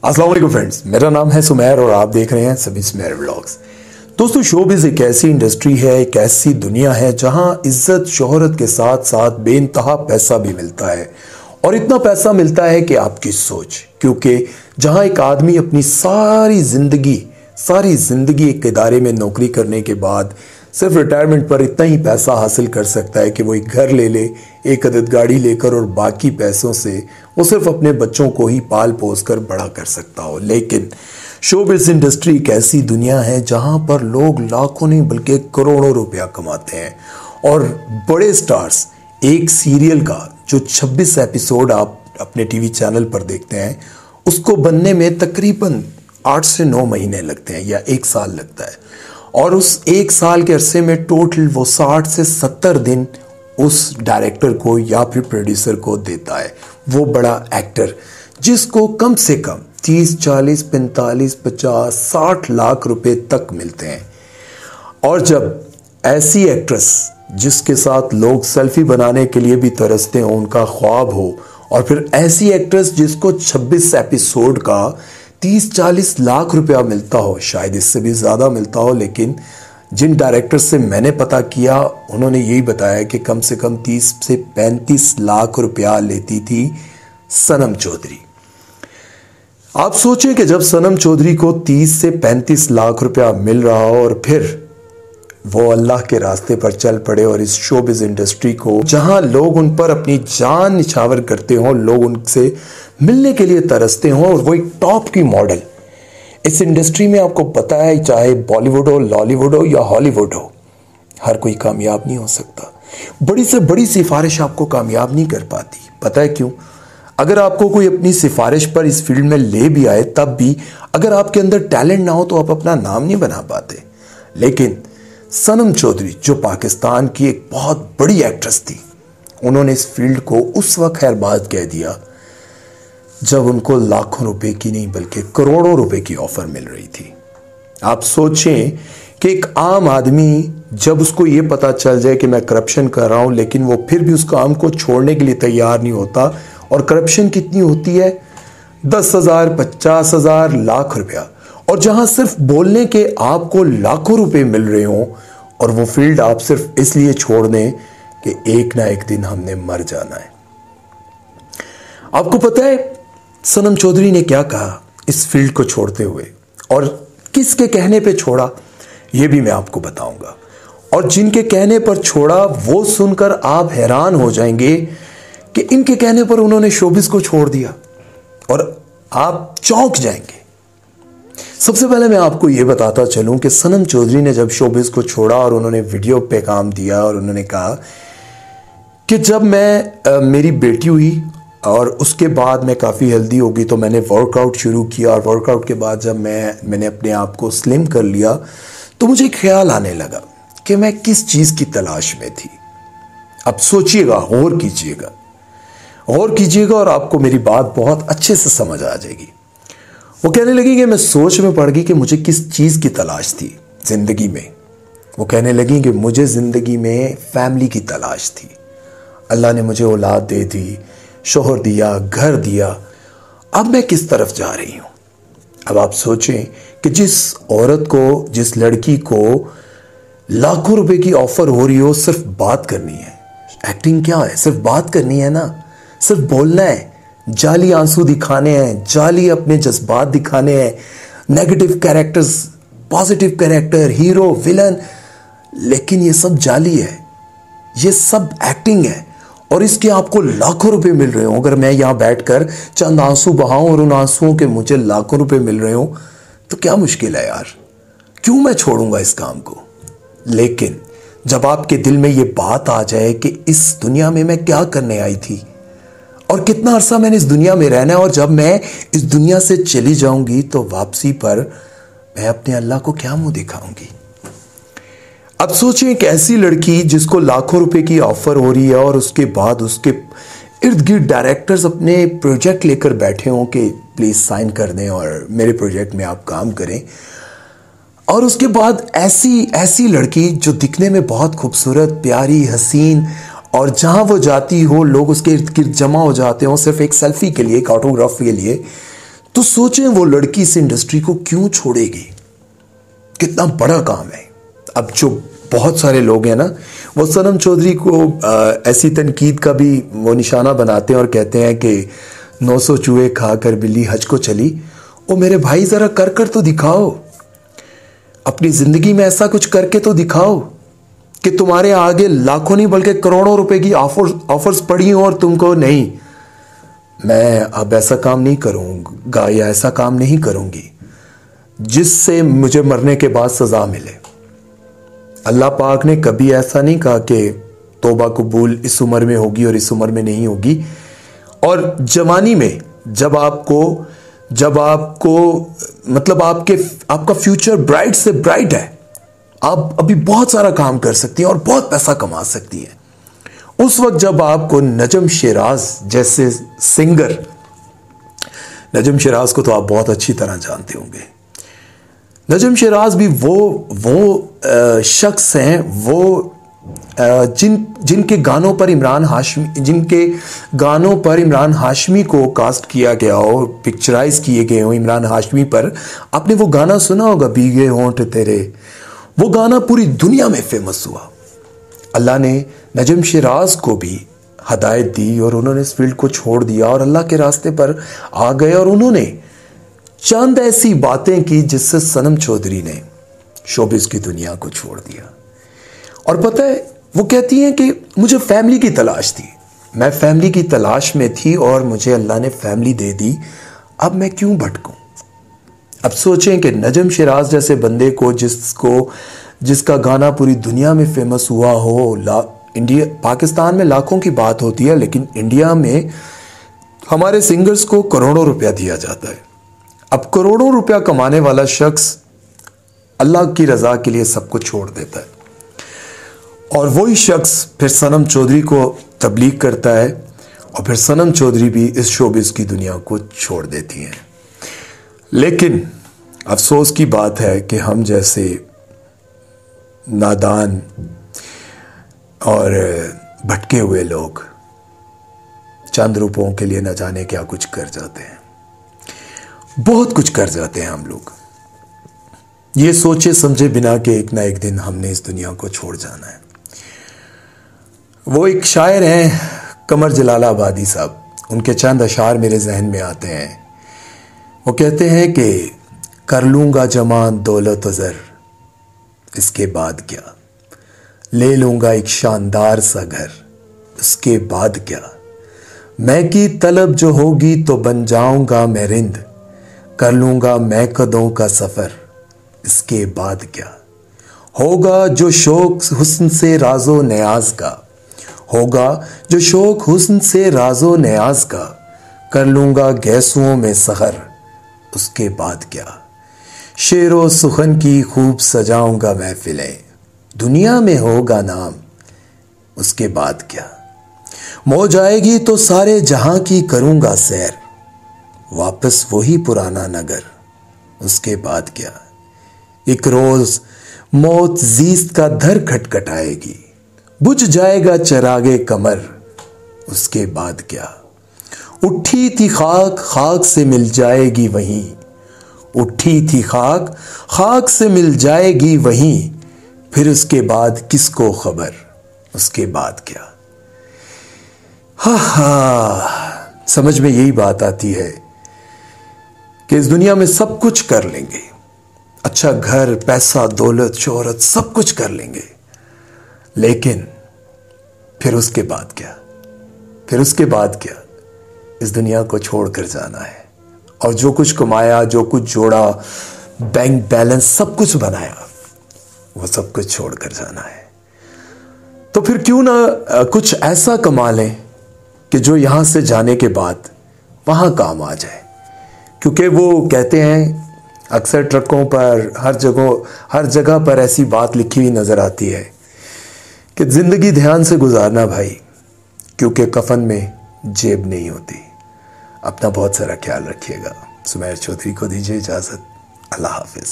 अस्सलाम वालेकुम फ्रेंड्स, मेरा नाम है सुमेर और आप देख रहे हैं सभी सुमेर व्लॉग्स। दोस्तों, शोबिज़ एक ऐसी इंडस्ट्री है, एक ऐसी दुनिया है जहां इज्जत शोहरत के साथ साथ बेइंतहा पैसा भी मिलता है। और इतना पैसा मिलता है कि आपकी सोच, क्योंकि जहां एक आदमी अपनी सारी जिंदगी एक इदारे में नौकरी करने के बाद सिर्फ रिटायरमेंट पर इतना ही पैसा हासिल कर सकता है कि वो एक घर ले ले, एक अदद गाड़ी लेकर, और बाकी पैसों से वो सिर्फ अपने बच्चों को ही पाल पोस कर बड़ा कर सकता हो। लेकिन शोबिज़ इंडस्ट्री एक ऐसी दुनिया है जहां पर लोग लाखों नहीं बल्कि करोड़ों रुपया कमाते हैं। और बड़े स्टार्स, एक सीरियल का जो 26 एपिसोड आप अपने टीवी चैनल पर देखते हैं, उसको बनने में तकरीबन 8 से 9 महीने लगते हैं या 1 साल लगता है। और उस 1 साल के अरसे में टोटल वो 60 से 70 दिन उस डायरेक्टर को या फिर प्रोड्यूसर को देता है, वो बड़ा एक्टर जिसको कम से कम 30, 40, 45, 50, 60 लाख रुपए तक मिलते हैं। और जब ऐसी एक्ट्रेस जिसके साथ लोग सेल्फी बनाने के लिए भी तरसते हो, उनका ख्वाब हो, और फिर ऐसी एक्ट्रेस जिसको 26 एपिसोड का 30-40 लाख रुपया मिलता हो, शायद इससे भी ज़्यादा मिलता हो, लेकिन जिन डायरेक्टर से मैंने पता किया उन्होंने यही बताया कि कम से कम 30 से 35 लाख रुपया लेती थी सनम चौधरी। आप सोचें कि जब सनम चौधरी को 30 से 35 लाख रुपया मिल रहा हो और फिर वो अल्लाह के रास्ते पर चल पड़े और इस शोबिज़ इंडस्ट्री को, जहां लोग उन पर अपनी जान निछावर करते हों, लोग उनसे मिलने के लिए तरसते हों, और वो एक टॉप की मॉडल इस इंडस्ट्री में, आपको पता है, चाहे बॉलीवुड हो, लॉलीवुड हो या हॉलीवुड हो, हर कोई कामयाब नहीं हो सकता। बड़ी से बड़ी सिफारिश आपको कामयाब नहीं कर पाती। पता है क्यों? अगर आपको कोई अपनी सिफारिश पर इस फील्ड में ले भी आए, तब भी अगर आपके अंदर टैलेंट ना हो तो आप अपना नाम नहीं बना पाते। लेकिन सनम चौधरी, जो पाकिस्तान की एक बहुत बड़ी एक्ट्रेस थी, उन्होंने इस फील्ड को उस वक्त खैरबाद कह दिया जब उनको लाखों रुपए की नहीं बल्कि करोड़ों रुपए की ऑफर मिल रही थी। आप सोचें कि एक आम आदमी, जब उसको ये पता चल जाए कि मैं करप्शन कर रहा हूं, लेकिन वो फिर भी उस काम को छोड़ने के लिए तैयार नहीं होता। और करप्शन कितनी होती है? 10,000, 50,000, लाख रुपया। और जहां सिर्फ बोलने के आपको लाखों रुपए मिल रहे हों, और वो फील्ड आप सिर्फ इसलिए छोड़ दें कि एक ना एक दिन हमने मर जाना है। आपको पता है सनम चौधरी ने क्या कहा इस फील्ड को छोड़ते हुए, और किसके कहने पे छोड़ा, ये भी मैं आपको बताऊंगा। और जिनके कहने पर छोड़ा वो सुनकर आप हैरान हो जाएंगे कि इनके कहने पर उन्होंने शोबिज़ को छोड़ दिया, और आप चौंक जाएंगे। सबसे पहले मैं आपको यह बताता चलूं कि सनम चौधरी ने जब शोबिज़ को छोड़ा और उन्होंने वीडियो पे काम दिया, और उन्होंने कहा कि जब मेरी बेटी हुई और उसके बाद मैं काफ़ी हेल्दी हो गई, तो मैंने वर्कआउट शुरू किया, और वर्कआउट के बाद जब मैंने अपने आप को स्लिम कर लिया, तो मुझे ख्याल आने लगा कि मैं किस चीज़ की तलाश में थी। अब सोचिएगा, गौर कीजिएगा और आपको मेरी बात बहुत अच्छे से समझ आ जाएगी। वो कहने लगी कि मैं सोच में पड़ गई कि मुझे किस चीज़ की तलाश थी ज़िंदगी में। वो कहने लगी कि मुझे ज़िंदगी में फैमिली की तलाश थी। अल्लाह ने मुझे औलाद दे दी, शोहर दिया, घर दिया, अब मैं किस तरफ जा रही हूँ? अब आप सोचें कि जिस औरत को, जिस लड़की को लाखों रुपए की ऑफर हो रही हो, सिर्फ बात करनी है। एक्टिंग क्या है? सिर्फ बात करनी है ना, सिर्फ बोलना है, जाली आंसू दिखाने हैं, जाली अपने जज्बात दिखाने हैं, negative characters, positive character, hero, villain, लेकिन ये सब जाली है, ये सब एक्टिंग है, और इसके आपको लाखों रुपए मिल रहे हो। अगर मैं यहां बैठकर चंद आंसू बहाऊं और उन आंसुओं के मुझे लाखों रुपए मिल रहे हो, तो क्या मुश्किल है यार? क्यों मैं छोड़ूंगा इस काम को? लेकिन जब आपके दिल में ये बात आ जाए कि इस दुनिया में मैं क्या करने आई थी और कितना अरसा मैंने इस दुनिया में रहना है, और जब मैं इस दुनिया से चली जाऊंगी तो वापसी पर मैं अपने अल्लाह को क्या मुंह दिखाऊंगी? अब सोचिए, एक ऐसी लड़की जिसको लाखों रुपए की ऑफर हो रही है, और उसके बाद उसके इर्द गिर्द डायरेक्टर्स अपने प्रोजेक्ट लेकर बैठे हों कि प्लीज साइन कर दें और मेरे प्रोजेक्ट में आप काम करें। और उसके बाद ऐसी लड़की जो दिखने में बहुत खूबसूरत, प्यारी, हसीन, और जहां वो जाती हो लोग उसके इर्द गिर्द जमा हो जाते हो सिर्फ एक सेल्फी के लिए, एक ऑटोग्राफ के लिए, तो सोचें वो लड़की इस इंडस्ट्री को क्यों छोड़ेगी, कितना बड़ा काम है। अब जो बहुत सारे लोग हैं ना, वो सनम चौधरी को ऐसी तनकीद का भी वो निशाना बनाते हैं और कहते हैं कि 900 चूहे खाकर बिल्ली हज को चली। ओ मेरे भाई, जरा कर तो दिखाओ, अपनी जिंदगी में ऐसा कुछ करके तो दिखाओ कि तुम्हारे आगे लाखों नहीं बल्कि करोड़ों रुपए की ऑफर्स पड़ी हो और तुमको नहीं, मैं अब ऐसा काम नहीं करूंगा या ऐसा काम नहीं करूंगी जिससे मुझे मरने के बाद सजा मिले। अल्लाह पाक ने कभी ऐसा नहीं कहा कि तौबा कबूल इस उम्र में होगी और इस उम्र में नहीं होगी। और जवानी में जब आपको मतलब आपका फ्यूचर ब्राइट से ब्राइट है, आप अभी बहुत सारा काम कर सकती हैं और बहुत पैसा कमा सकती हैं। उस वक्त जब आपको नजम शिराज जैसे सिंगर, नजम शिराज को तो आप बहुत अच्छी तरह जानते होंगे, नजम शिराज भी वो शख्स हैं वो जिनके गानों पर इमरान हाशमी को कास्ट किया गया हो, पिक्चराइज किए गए हो इमरान हाशमी पर। आपने वो गाना सुना होगा, भीगे होंठ तेरे, वो गाना पूरी दुनिया में फेमस हुआ। अल्लाह ने नजम शिराज को भी हदायत दी और उन्होंने इस फील्ड को छोड़ दिया और अल्लाह के रास्ते पर आ गए और उन्होंने चंद ऐसी बातें की जिससे सनम चौधरी ने शोबिस की दुनिया को छोड़ दिया। और पता है, वो कहती हैं कि मुझे फैमिली की तलाश थी, मैं फैमिली की तलाश में थी और मुझे अल्लाह ने फैमिली दे दी, अब मैं क्यों भटकूं। अब सोचें कि नजम शिराज जैसे बंदे को जिसका गाना पूरी दुनिया में फेमस हुआ हो, पाकिस्तान में लाखों की बात होती है, लेकिन इंडिया में हमारे सिंगर्स को करोड़ों रुपया दिया जाता है। अब करोड़ों रुपया कमाने वाला शख्स अल्लाह की रजा के लिए सब कुछ छोड़ देता है और वही शख्स फिर सनम चौधरी को तबलीग करता है और फिर सनम चौधरी भी इस शोबिस की दुनिया को छोड़ देती हैं। लेकिन अफसोस की बात है कि हम जैसे नादान और भटके हुए लोग चंद रुपयों के लिए न जाने क्या कुछ कर जाते हैं, बहुत कुछ कर जाते हैं हम लोग, ये सोचे समझे बिना कि एक ना एक दिन हमने इस दुनिया को छोड़ जाना है। वो एक शायर हैं कमर जलालाबादी साहब, उनके चंद अशार मेरे जहन में आते हैं। वो कहते हैं कि कर लूँगा जमान दौलत ज़र, इसके बाद क्या, ले लूँगा एक शानदार सा घर, इसके बाद क्या, मैं की तलब जो होगी तो बन जाऊँगा मैं रिंद, कर लूँगा मैं कदों का सफ़र, इसके बाद क्या, होगा जो शौक हुस्न से राजो न्याज का, होगा जो शौक हुस्न से राजो न्याज का, कर लूँगा गैसुओं में सहर, उसके बाद क्या, शेरो सुखन की खूब सजाऊंगा महफिलें, दुनिया में होगा नाम, उसके बाद क्या, मौज आएगी तो सारे जहां की करूंगा सैर, वापस वही पुराना नगर, उसके बाद क्या, एक रोज मौत जीस्त का धर खटखटाएगी, बुझ जाएगा चरागे कमर, उसके बाद क्या, उठी थी खाक खाक से मिल जाएगी वहीं, उठी थी खाक खाक से मिल जाएगी वहीं, फिर उसके बाद किसको खबर, उसके बाद क्या। हा, समझ में यही बात आती है कि इस दुनिया में सब कुछ कर लेंगे, अच्छा घर, पैसा, दौलत, शोहरत, सब कुछ कर लेंगे, लेकिन फिर उसके बाद क्या, फिर उसके बाद क्या, इस दुनिया को छोड़कर जाना है। और जो कुछ कमाया, जो कुछ जोड़ा, बैंक बैलेंस सब कुछ बनाया, वो सब कुछ छोड़कर जाना है। तो फिर क्यों ना कुछ ऐसा कमा लें कि जो यहां से जाने के बाद वहां काम आ जाए। क्योंकि वो कहते हैं अक्सर ट्रकों पर, हर जगह पर ऐसी बात लिखी हुई नजर आती है कि जिंदगी ध्यान से गुजारना भाई, क्योंकि कफन में जेब नहीं होती। अपना बहुत सारा ख्याल रखिएगा। सुमैर चौधरी को दीजिए इजाजत। अल्लाह हाफिज।